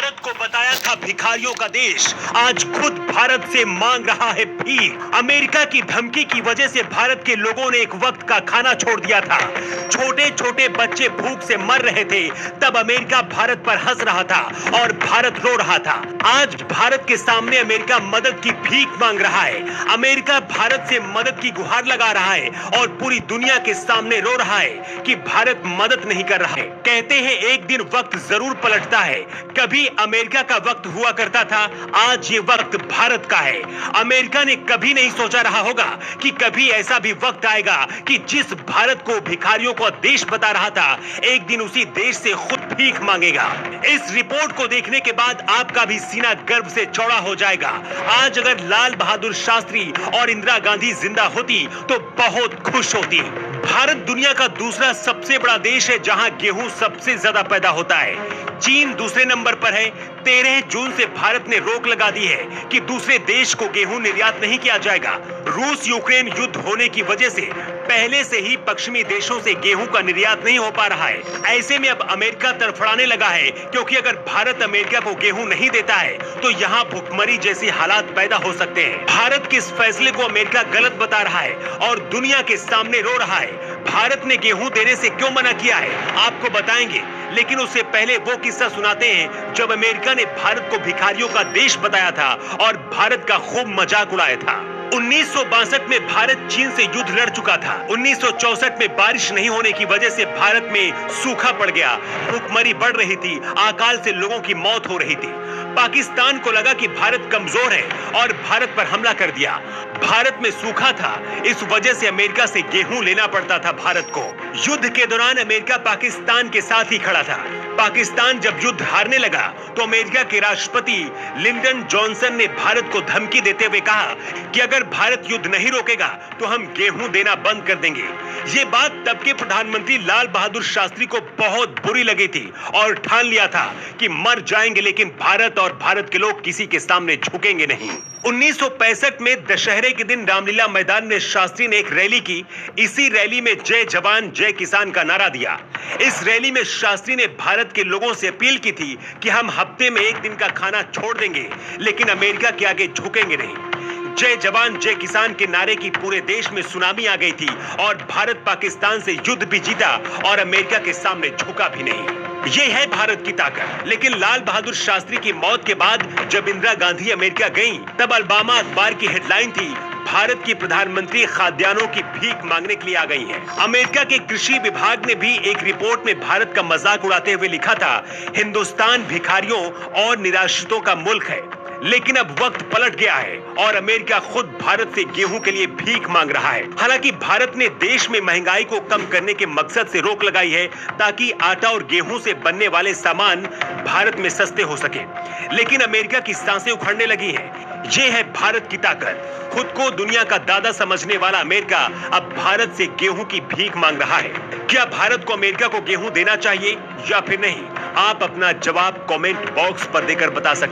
भारत को बताया था भिखारियों का देश, आज खुद भारत से मांग रहा है भीख। अमेरिका की धमकी की वजह से भारत के लोगों ने एक वक्त का खाना छोड़ दिया था। छोटे छोटे बच्चे भूख से मर रहे थे, तब अमेरिका भारत पर हंस रहा था और भारत रो रहा था। आज भारत के सामने अमेरिका मदद की भीख मांग रहा है। अमेरिका भारत से मदद की गुहार लगा रहा है और पूरी दुनिया के सामने रो रहा है कि भारत मदद नहीं कर रहा है। कहते हैं एक दिन वक्त जरूर पलटता है। कभी अमेरिका का वक्त हुआ करता था, आज ये वक्त भारत का है। अमेरिका ने कभी नहीं सोचा रहा होगा कि कभी ऐसा भी वक्त आएगा कि जिस भारत को भिखारियों को देश बता रहा था, एक दिन उसी देश से खुद भीख मांगेगा। इस रिपोर्ट को देखने के बाद आपका भी सीना गर्व से चौड़ा हो जाएगा। आज अगर लाल बहादुर शास्त्री और इंदिरा गांधी जिंदा होती तो बहुत खुश होती। भारत दुनिया का दूसरा सबसे बड़ा देश है जहां गेहूं सबसे ज्यादा पैदा होता है। चीन दूसरे नंबर पर है। 13 जून से भारत ने रोक लगा दी है कि दूसरे देश को गेहूं निर्यात नहीं किया जाएगा। रूस यूक्रेन युद्ध होने की वजह से पहले से ही पश्चिमी देशों से गेहूं का निर्यात नहीं हो पा रहा है। ऐसे में अब अमेरिका तड़फड़ाने लगा है, क्योंकि अगर भारत अमेरिका को गेहूं नहीं देता है तो यहाँ भुखमरी जैसी हालात पैदा हो सकते हैं। भारत के इस फैसले को अमेरिका गलत बता रहा है और दुनिया के सामने रो रहा है। भारत ने गेहूं देने से क्यों मना किया है, आपको बताएंगे, लेकिन उससे पहले वो किस्सा सुनाते हैं जब अमेरिका ने भारत को भिखारियों का देश बताया था और भारत का खूब मजाक उड़ाया था। 1962 में भारत चीन से युद्ध लड़ चुका था। 1964 में बारिश नहीं होने की वजह से भारत में सूखा पड़ गया, भूखमरी बढ़ रही थी, अकाल से लोगों की मौत हो रही थी। पाकिस्तान को लगा कि भारत कमजोर है और भारत पर हमला कर दिया। भारत में सूखा था, इस वजह से अमेरिका से गेहूं लेना पड़ता था भारत को। युद्ध के दौरान अमेरिका पाकिस्तान के साथ ही खड़ा था। पाकिस्तान जब युद्ध हारने लगा तो अमेरिका के राष्ट्रपति लिंडन जॉनसन ने भारत को धमकी देते हुए कहा कि अगर भारत युद्ध नहीं रोकेगा तो हम गेहूं देना बंद कर देंगे। ये बात तब के प्रधानमंत्री लाल बहादुर शास्त्री को बहुत बुरी लगी थी और ठान लिया था कि मर जाएंगे लेकिन भारत और भारत के लोग किसी के सामने झुकेंगे नहीं। 1965 में दशहरे के दिन रामलीला मैदान में शास्त्री ने एक रैली की। इसी रैली में जय जवान जय किसान का नारा दिया। इस रैली में शास्त्री ने भारत के लोगों से अपील की थी कि हम हफ्ते में एक दिन का खाना छोड़ देंगे लेकिन अमेरिका के आगे झुकेंगे नहीं। जय जवान जय किसान के नारे की पूरे देश में सुनामी आ गई थी और भारत पाकिस्तान से युद्ध भी जीता और अमेरिका के सामने झुका भी नहीं। ये है भारत की ताकत। लेकिन लाल बहादुर शास्त्री की मौत के बाद जब इंदिरा गांधी अमेरिका गईं, तब अलबामा अखबार की हेडलाइन थी, भारत की प्रधानमंत्री खाद्यान्नों की भीख मांगने के लिए आ गई हैं। अमेरिका के कृषि विभाग ने भी एक रिपोर्ट में भारत का मजाक उड़ाते हुए लिखा था, हिंदुस्तान भिखारियों और निराश्रितों का मुल्क है। लेकिन अब वक्त पलट गया है और अमेरिका खुद भारत से गेहूं के लिए भीख मांग रहा है। हालांकि भारत ने देश में महंगाई को कम करने के मकसद से रोक लगाई है ताकि आटा और गेहूं से बनने वाले सामान भारत में सस्ते हो सके, लेकिन अमेरिका की सांसें उखड़ने लगी हैं। ये है भारत की ताकत। खुद को दुनिया का दादा समझने वाला अमेरिका अब भारत से गेहूं की भीख मांग रहा है। क्या भारत को अमेरिका को गेहूं देना चाहिए या फिर नहीं? आप अपना जवाब कमेंट बॉक्स पर देकर बता सकते हैं।